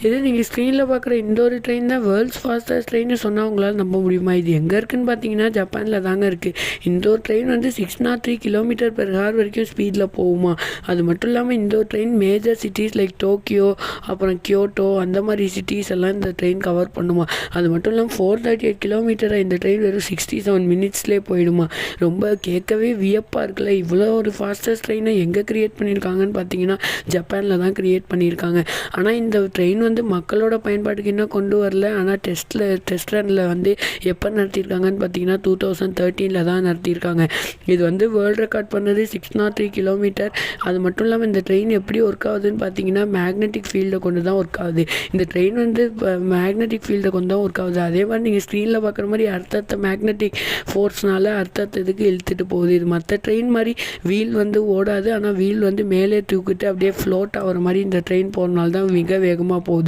இது நீங்கள் ஸ்க்ரீனில் பார்க்குற இந்த ஒரு ட்ரெயின் தான் வேர்ல்ட்ஸ் ஃபாஸ்டஸ்ட் ட்ரெயின்னு சொன்னால் உங்களால் நம்ப முடியுமா? இது எங்கே இருக்குதுன்னு பார்த்தீங்கன்னா ஜப்பானில் தாங்க இருக்குது. இந்த ஒரு ட்ரெயின் வந்து 603 km/h வரைக்கும் ஸ்பீடில் போகுமா. அது மட்டும் இல்லாமல் இந்த ஒரு train major cities like Tokyo, அப்புறம் கியோட்டோ, அந்த மாதிரி சிட்டிஸ் எல்லாம் இந்த ட்ரெயின் கவர் பண்ணுமா. அது மட்டும் இல்லாமல் 438 km இந்த ட்ரெயின் வெறும் 67 minutesலேயே போயிடுமா. ரொம்ப கேட்கவே வியப்பாக இருக்குல்ல. இவ்வளோ ஒரு ஃபாஸ்டஸ்ட் ட்ரெயினை எங்கே க்ரியேட் பண்ணியிருக்காங்கன்னு பார்த்தீங்கன்னா ஜப்பானில் தான் க்ரியேட் பண்ணியிருக்காங்க. ஆனால் இந்த ட்ரெயின் வந்து மக்களோட பயன்பாட்டுக்கு இன்னும் கொண்டு வரல. ஆனால் டெஸ்ட் ரனில் வந்து எப்போ நடத்தியிருக்காங்கன்னு பார்த்தீங்கன்னா 2013 தான் நடத்தியிருக்காங்க. இது வந்து வேர்ல்டு ரெக்கார்ட் பண்ணது 603 km. அது மட்டும் இல்லாமல் இந்த ட்ரெயின் எப்படி ஒர்க் ஆகுதுன்னு பார்த்தீங்கன்னா மேக்னெட்டிக் ஃபீல்டை கொண்டு தான் ஒர்க் ஆகுது. இந்த ட்ரெயின் வந்து மேக்னெட்டிக் ஃபீல்டை கொண்டு தான் ஒர்க் ஆகுது. அதே மாதிரி நீங்கள் ஸ்க்ரீனில் பார்க்குற மாதிரி அர்த்தத்தை மேக்னெட்டிக் ஃபோர்ஸ்னால அர்த்தத்தை இதுக்கு இழுத்துட்டு போகுது. இது மற்ற ட்ரெயின் மாதிரி வீல் வந்து ஓடாது. ஆனால் வீல் வந்து மேலே தூக்கிட்டு அப்படியே ஃப்ளோட் ஆகிற மாதிரி இந்த ட்ரெயின் போகிறனால தான் மிக வேகமாக போகுது.